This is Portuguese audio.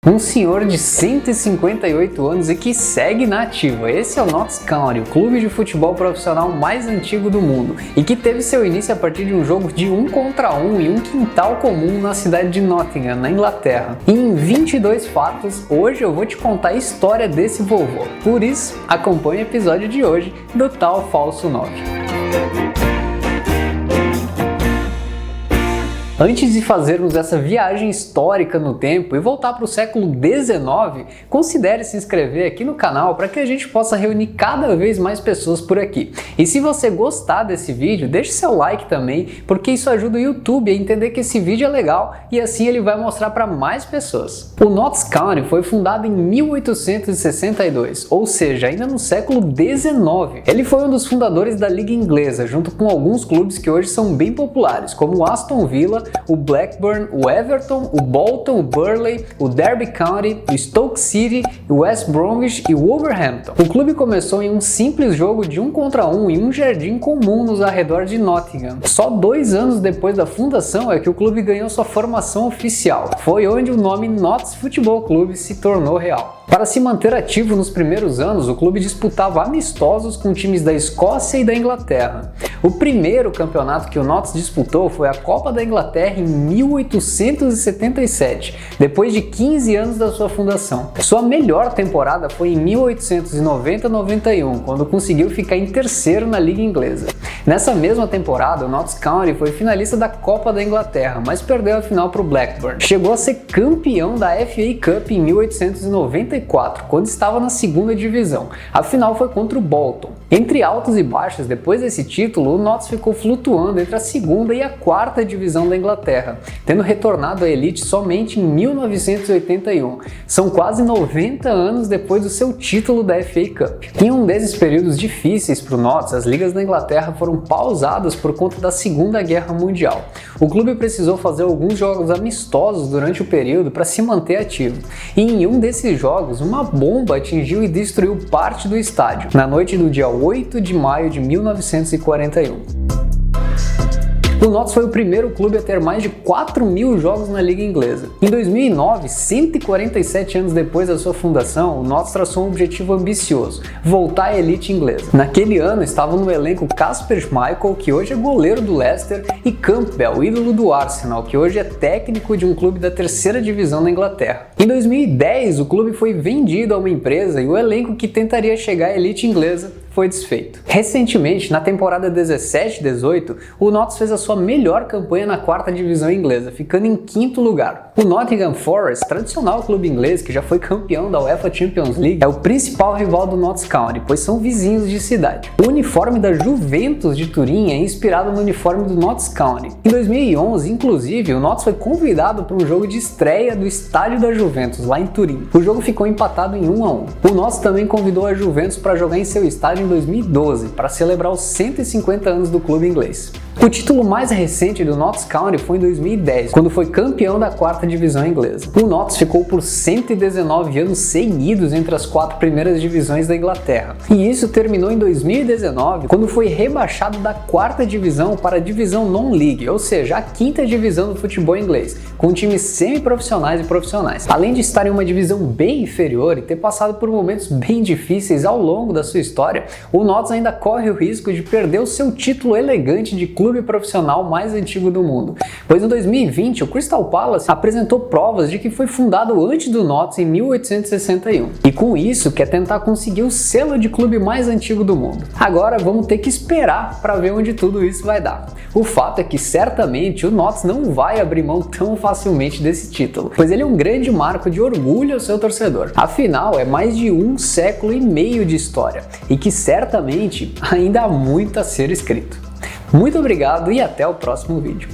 Um senhor de 158 anos e que segue na ativa. Esse é o Notts County, o clube de futebol profissional mais antigo do mundo e que teve seu início a partir de um jogo de 1 contra 1 em um quintal comum na cidade de Nottingham, na Inglaterra. E em 22 fatos, hoje eu vou te contar a história desse vovô. Por isso, acompanhe o episódio de hoje do Tal Falso 9. Antes de fazermos essa viagem histórica no tempo e voltar para o século XIX, considere se inscrever aqui no canal para que a gente possa reunir cada vez mais pessoas por aqui. E se você gostar desse vídeo, deixe seu like também, porque isso ajuda o YouTube a entender que esse vídeo é legal e assim ele vai mostrar para mais pessoas. O Notts County foi fundado em 1862, ou seja, ainda no século XIX. Ele foi um dos fundadores da Liga Inglesa, junto com alguns clubes que hoje são bem populares, como o Aston Villa, o Blackburn, o Everton, o Bolton, o Burnley, o Derby County, o Stoke City, o West Bromwich e o Wolverhampton. O clube começou em um simples jogo de 1 contra 1 em um jardim comum nos arredores de Nottingham. Só 2 anos depois da fundação é que o clube ganhou sua formação oficial. Foi onde o nome Notts Football Club se tornou real. Para se manter ativo nos primeiros anos, o clube disputava amistosos com times da Escócia e da Inglaterra. O primeiro campeonato que o Notts disputou foi a Copa da Inglaterra em 1877, depois de 15 anos da sua fundação. Sua melhor temporada foi em 1890-91, quando conseguiu ficar em terceiro na Liga Inglesa. Nessa mesma temporada, o Notts County foi finalista da Copa da Inglaterra, mas perdeu a final para o Blackburn. Chegou a ser campeão da FA Cup em 1894, quando estava na segunda divisão. A final foi contra o Bolton. Entre altos e baixos, depois desse título, o Notts ficou flutuando entre a segunda e a quarta divisão da Inglaterra, tendo retornado à elite somente em 1981. São quase 90 anos depois do seu título da FA Cup. Em um desses períodos difíceis para o Notts, as ligas da Inglaterra foram pausadas por conta da Segunda Guerra Mundial. O clube precisou fazer alguns jogos amistosos durante o período para se manter ativo. E em um desses jogos, uma bomba atingiu e destruiu parte do estádio, na noite do dia 8 de maio de 1941. O Notts foi o primeiro clube a ter mais de 4.000 jogos na Liga Inglesa. Em 2009, 147 anos depois da sua fundação, o Notts traçou um objetivo ambicioso: voltar à elite inglesa. Naquele ano estavam no elenco Kasper Schmeichel, que hoje é goleiro do Leicester, e Campbell, ídolo do Arsenal, que hoje é técnico de um clube da terceira divisão da Inglaterra. Em 2010, o clube foi vendido a uma empresa e o elenco que tentaria chegar à elite inglesa foi desfeito. Recentemente, na temporada 17-18, o Notts fez a sua melhor campanha na quarta divisão inglesa, ficando em 5º lugar. O Nottingham Forest, tradicional clube inglês que já foi campeão da UEFA Champions League, é o principal rival do Notts County, pois são vizinhos de cidade. O uniforme da Juventus de Turim é inspirado no uniforme do Notts County. Em 2011, inclusive, o Notts foi convidado para um jogo de estreia do estádio da Juventus, lá em Turim. O jogo ficou empatado em 1-1. O Notts também convidou a Juventus para jogar em seu estádio em 2012, para celebrar os 150 anos do clube inglês. O título mais recente do Notts County foi em 2010, quando foi campeão da quarta divisão inglesa. O Notts ficou por 119 anos seguidos entre as 4 primeiras divisões da Inglaterra. E isso terminou em 2019, quando foi rebaixado da quarta divisão para a divisão Non-League, ou seja, a 5ª divisão do futebol inglês, com times semi-profissionais e profissionais. Além de estar em uma divisão bem inferior e ter passado por momentos bem difíceis ao longo da sua história, o Notts ainda corre o risco de perder o seu título elegante de clube profissional mais antigo do mundo, pois em 2020 o Crystal Palace apresentou provas de que foi fundado antes do Notts em 1861 e com isso quer tentar conseguir o selo de clube mais antigo do mundo. Agora vamos ter que esperar para ver onde tudo isso vai dar. O fato é que certamente o Notts não vai abrir mão tão facilmente desse título, pois ele é um grande marco de orgulho ao seu torcedor. Afinal, é mais de 1 século e meio de história e que certamente ainda há muito a ser escrito. Muito obrigado e até o próximo vídeo.